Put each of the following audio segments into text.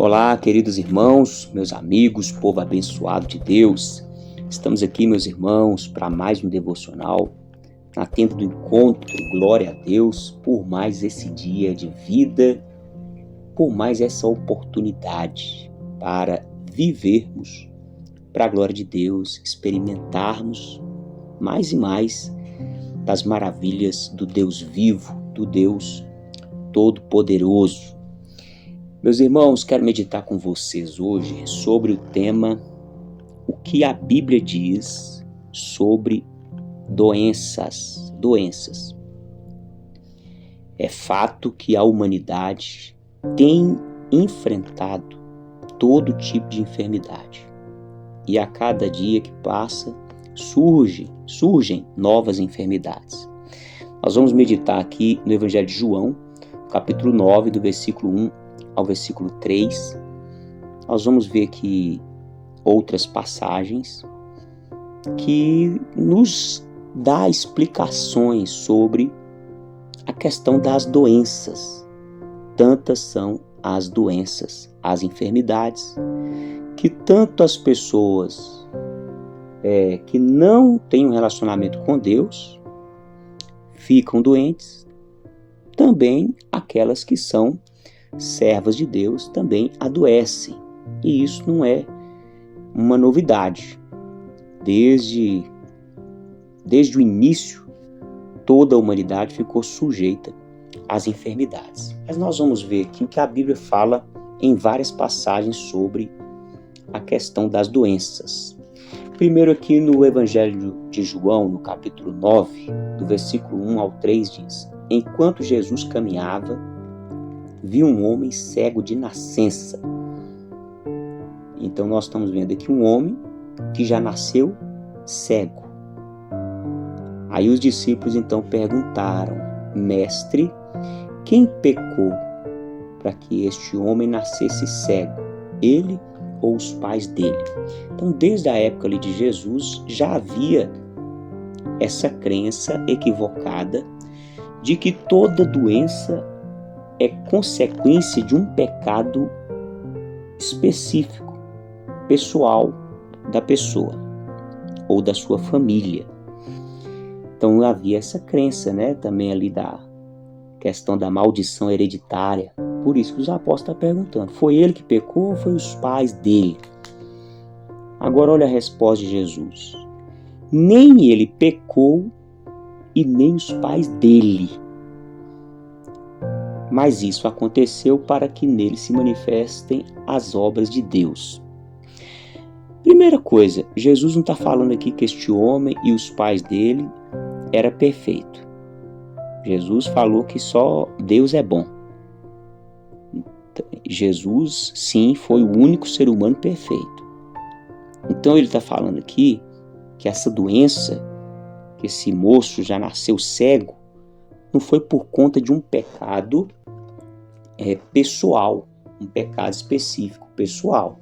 Olá, queridos irmãos, meus amigos, povo abençoado de Deus. Estamos aqui, meus irmãos, para mais um devocional, na tenda do encontro. Glória a Deus por mais esse dia de vida, por mais essa oportunidade para vivermos para a glória de Deus, experimentarmos mais e mais das maravilhas do Deus vivo, do Deus Todo-Poderoso. Meus irmãos, quero meditar com vocês hoje sobre o tema o que a Bíblia diz sobre doenças. É fato que a humanidade tem enfrentado todo tipo de enfermidade. E a cada dia que passa, surgem novas enfermidades. Nós vamos meditar aqui no Evangelho de João, capítulo 9, do versículo 1 ao versículo 3. Nós vamos ver aqui outras passagens que nos dá explicações sobre a questão das doenças. Tantas são as doenças, as enfermidades, que tanto as pessoas que não têm um relacionamento com Deus ficam doentes, também aquelas que são servas de Deus também adoecem. E isso não é uma novidade. Desde o início, toda a humanidade ficou sujeita às enfermidades. Mas nós vamos ver aqui o que a Bíblia fala em várias passagens sobre a questão das doenças. Primeiro aqui no Evangelho de João, no capítulo 9, do versículo 1 ao 3, diz: Enquanto Jesus caminhava, viu um homem cego de nascença. Então nós estamos vendo aqui um homem que já nasceu cego. Aí os discípulos então perguntaram: Mestre, quem pecou para que este homem nascesse cego? Ele ou os pais dele? Então desde a época ali de Jesus já havia essa crença equivocada de que toda doença é consequência de um pecado específico, pessoal da pessoa ou da sua família. Então havia essa crença, também ali da questão da maldição hereditária. Por isso que os apóstolos estão perguntando: foi ele que pecou ou foi os pais dele? Agora olha a resposta de Jesus: nem ele pecou e nem os pais dele. Mas isso aconteceu para que nele se manifestem as obras de Deus. Primeira coisa, Jesus não está falando aqui que este homem e os pais dele era perfeito. Jesus falou que só Deus é bom. Jesus, sim, foi o único ser humano perfeito. Então ele está falando aqui que essa doença, que esse moço já nasceu cego, não foi por conta de um pecado pessoal, um pecado específico pessoal.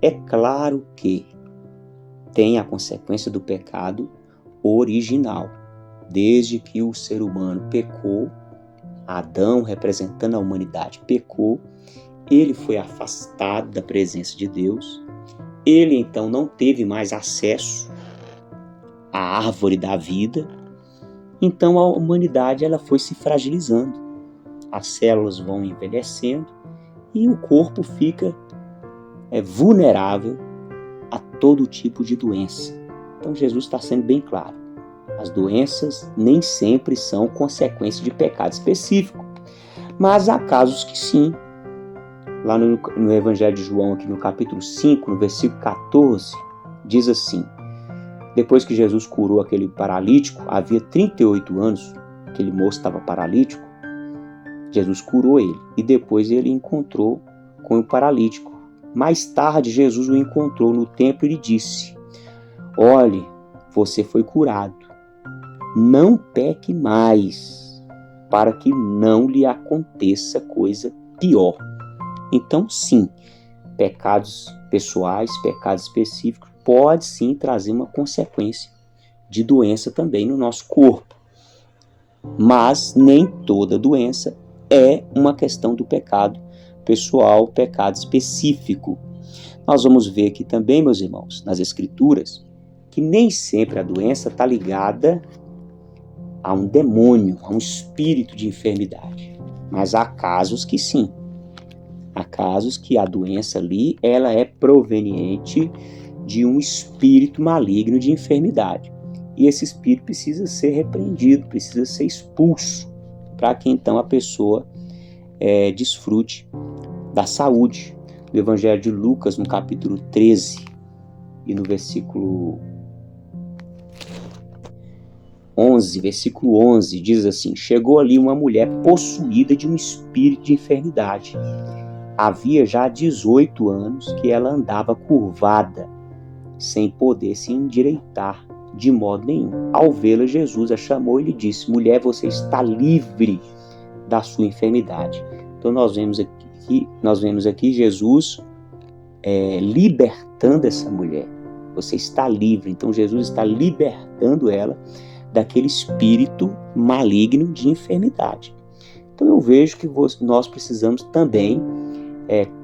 É claro que tem a consequência do pecado original. Desde que o ser humano pecou, Adão, representando a humanidade, pecou, ele foi afastado da presença de Deus, ele então não teve mais acesso à árvore da vida. Então a humanidade ela foi se fragilizando, as células vão envelhecendo e o corpo fica vulnerável a todo tipo de doença. Então Jesus está sendo bem claro: as doenças nem sempre são consequência de pecado específico, mas há casos que sim. Lá no Evangelho de João, aqui no capítulo 5, no versículo 14, diz assim: depois que Jesus curou aquele paralítico, havia 38 anos, aquele moço estava paralítico, Jesus curou ele e depois ele encontrou com o paralítico. Mais tarde Jesus o encontrou no templo e lhe disse: olhe, você foi curado, não peque mais, para que não lhe aconteça coisa pior. Então sim, pecados pessoais, pecados específicos, pode sim trazer uma consequência de doença também no nosso corpo. Mas nem toda doença é uma questão do pecado pessoal, pecado específico. Nós vamos ver aqui também, meus irmãos, nas Escrituras, que nem sempre a doença está ligada a um demônio, a um espírito de enfermidade. Mas há casos que sim. Há casos que a doença ali, ela é proveniente de um espírito maligno de enfermidade. E esse espírito precisa ser repreendido, precisa ser expulso, para que então a pessoa desfrute da saúde. No Evangelho de Lucas, no capítulo 13, e no versículo 11, diz assim: chegou ali uma mulher possuída de um espírito de enfermidade. Havia já 18 anos que ela andava curvada, sem poder se endireitar de modo nenhum. Ao vê-la, Jesus a chamou e lhe disse: mulher, você está livre da sua enfermidade. Então nós vemos aqui Jesus libertando essa mulher. Você está livre. Então Jesus está libertando ela daquele espírito maligno de enfermidade. Então eu vejo que nós precisamos também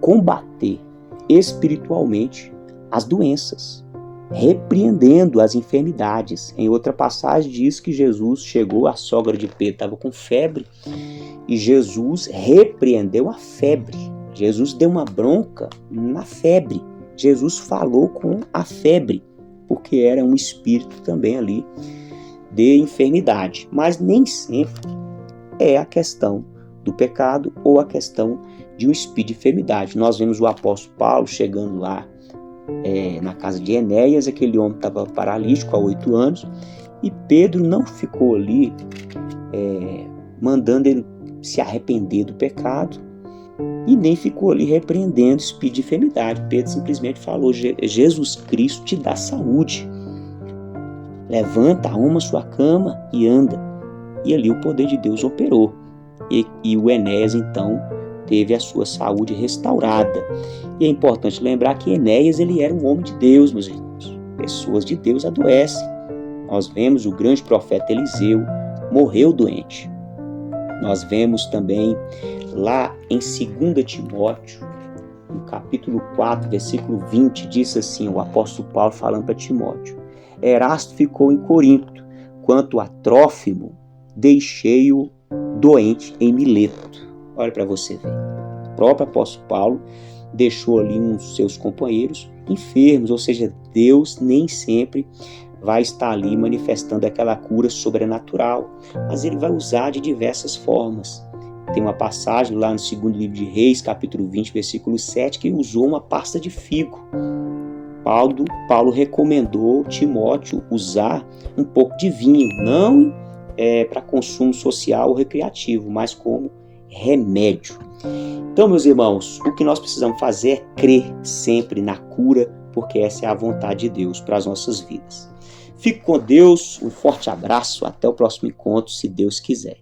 combater espiritualmente as doenças, repreendendo as enfermidades. Em outra passagem diz que Jesus chegou, a sogra de Pedro estava com febre, e Jesus repreendeu a febre. Jesus deu uma bronca na febre. Jesus falou com a febre, porque era um espírito também ali de enfermidade. Mas nem sempre é a questão do pecado ou a questão de um espírito de enfermidade. Nós vemos o apóstolo Paulo chegando lá na casa de Enéas. Aquele homem estava paralítico há 8 anos, e Pedro não ficou ali mandando ele se arrepender do pecado, e nem ficou ali repreendendo o espírito de enfermidade. Pedro simplesmente falou: Jesus Cristo te dá saúde, levanta, arruma sua cama e anda. E ali o poder de Deus operou, e o Enéas então teve a sua saúde restaurada. E é importante lembrar que Enéas, ele era um homem de Deus, meus irmãos. Pessoas de Deus adoecem. Nós vemos o grande profeta Eliseu morreu doente. Nós vemos também lá em 2 Timóteo, no capítulo 4, versículo 20, diz assim, o apóstolo Paulo falando para Timóteo: Erasto ficou em Corinto, quanto a Trófimo, deixei-o doente em Mileto. Olha para você ver. O próprio apóstolo Paulo deixou ali uns seus companheiros enfermos, ou seja, Deus nem sempre vai estar ali manifestando aquela cura sobrenatural, mas ele vai usar de diversas formas. Tem uma passagem lá no 2º livro de Reis, capítulo 20, versículo 7, que usou uma pasta de figo. Paulo recomendou Timóteo usar um pouco de vinho, não para consumo social ou recreativo, mas como remédio. Então, meus irmãos, o que nós precisamos fazer é crer sempre na cura, porque essa é a vontade de Deus para as nossas vidas. Fique com Deus, um forte abraço, até o próximo encontro, se Deus quiser.